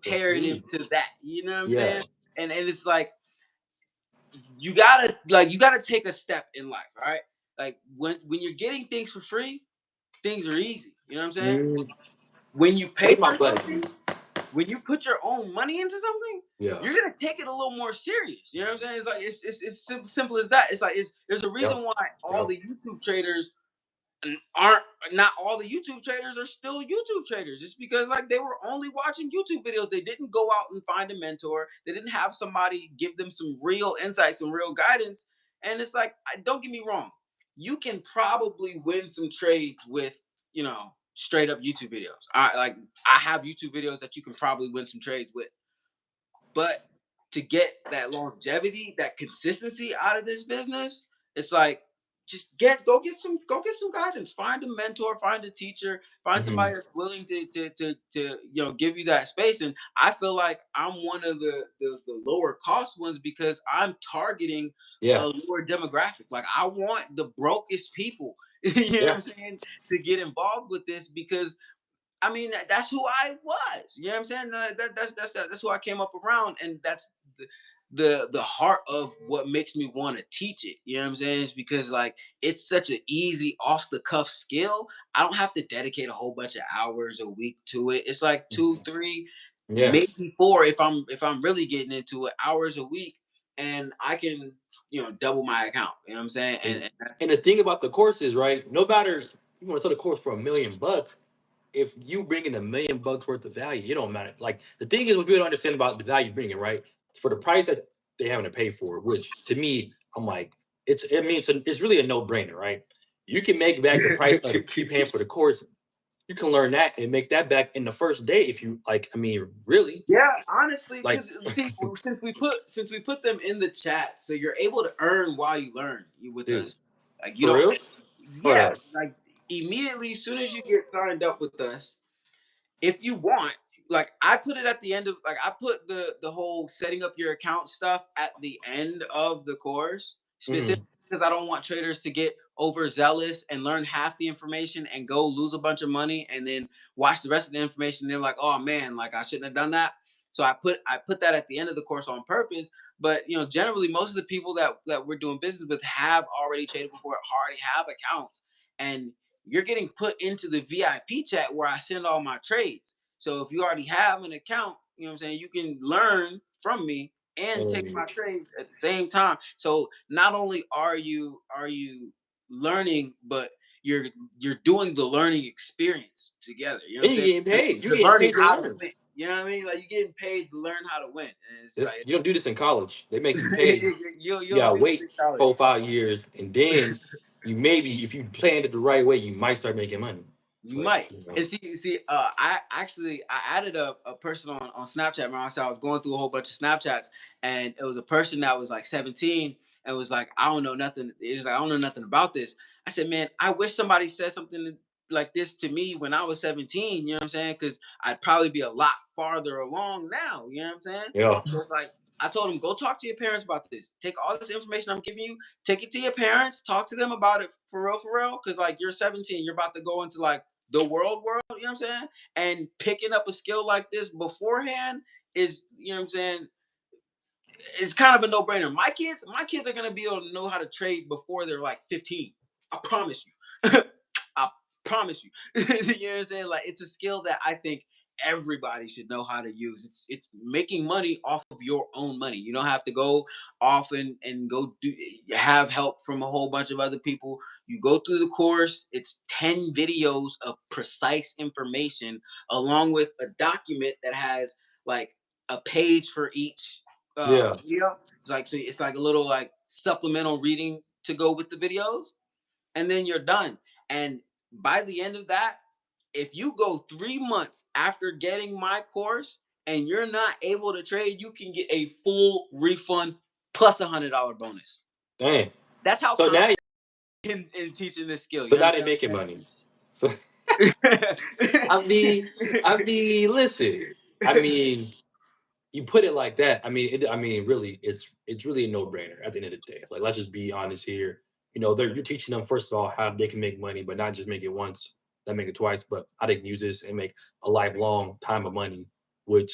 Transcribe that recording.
imperative to that. You know what I'm saying? And it's like you gotta take a step in life, right? Like when you're getting things for free, things are easy. You know what I'm saying? When you pay for something, when you put your own money into something, you're gonna take it a little more serious. You know what I'm saying? It's like it's simple as that. It's like there's a reason why all the YouTube traders aren't not all the YouTube traders are still YouTube traders. It's because like they were only watching YouTube videos. They didn't go out and find a mentor. They didn't have somebody give them some real insights, some real guidance. And it's like, don't get me wrong, you can probably win some trades with, straight up YouTube videos. I have YouTube videos that you can probably win some trades with. But to get that longevity, that consistency out of this business, it's like just go get some guidance. Find a mentor, find a teacher, find somebody that's willing to give you that space. And I feel like I'm one of the lower cost ones because I'm targeting a lower demographic. Like I want the brokest people, you know what I'm saying, to get involved with this because I mean, that's who I was. You know what I'm saying? That's who I came up around, and that's the heart of what makes me want to teach it. You know what I'm saying? It's because like it's such an easy off the cuff skill. I don't have to dedicate a whole bunch of hours a week to it. It's like 2, 3, maybe 4 if I'm really getting into it, hours a week, and I can double my account. You know what I'm saying? And the thing about the course is, right? No matter you want to sell the course for $1 million. If you bring in $1 million worth of value, it don't matter. Like the thing is, what people don't understand about the value bringing, right? For the price that they having to pay for, which to me, I'm like, it's really a no-brainer, right? You can make back the price of you paying for the course. You can learn that and make that back in the first day if you like. I mean, really? Yeah, honestly, Like, because see, since we put them in the chat, so you're able to earn while you learn with dude, us. Like you for don't, real? yeah, like immediately as soon as you get signed up with us, if you want, like I put it at the end of like I put the whole setting up your account stuff at the end of the course, specifically because I don't want traders to get overzealous and learn half the information and go lose a bunch of money and then watch the rest of the information and they're like, oh man, like I shouldn't have done that. So I put that at the end of the course on purpose. But generally most of the people that we're doing business with have already traded before, already have accounts, and you're getting put into the VIP chat where I send all my trades. So if you already have an account, you know what I'm saying, you can learn from me and take my trades at the same time. So not only are you learning, but you're doing the learning experience together. You know what I'm saying? You're getting paid. You're You're getting learning paid to how to learn. win. You know what I mean? Like you're getting paid to learn how to win. And it's like You don't do this in college. They make you pay. you You gotta don't do this wait in college. 4-5 years, and then you maybe, if you planned it the right way, you might start making money. You But might. And see, I added a person on Snapchat. Remember, I said I was going through a whole bunch of Snapchats, and it was a person that was like 17 and was like, I don't know nothing. It was like, I don't know nothing about this. I said, man, I wish somebody said something like this to me when I was 17. You know what I'm saying? Because I'd probably be a lot farther along now. You know what I'm saying? yeah, So it's like I told him, go talk to your parents about this. Take all this information I'm giving you, take it to your parents, talk to them about it for real. Because like you're 17, you're about to go into like the world, you know what I'm saying? And picking up a skill like this beforehand is, you know what I'm saying, it's kind of a no-brainer. My kids are gonna be able to know how to trade before they're like 15. I promise you. I promise you. You know what I'm saying? Like it's a skill that I think everybody should know how to use. It's making money off of your own money. You don't have to go off and go have help from a whole bunch of other people. You go through the course. It's 10 videos of precise information along with a document that has like a page for each video. It's like a little like supplemental reading to go with the videos, and then you're done. And by the end of that, if you go 3 months after getting my course and you're not able to trade, you can get a full refund plus $100 bonus. Dang. That's how So now, in teaching this skill. so now they're making money. So I mean, listen. I mean, you put it like that. I mean, really, it's really a no-brainer at the end of the day. Like, let's just be honest here. You're teaching them first of all how they can make money, but not just make it once, then make it twice, but how they can use this and make a lifelong time of money, which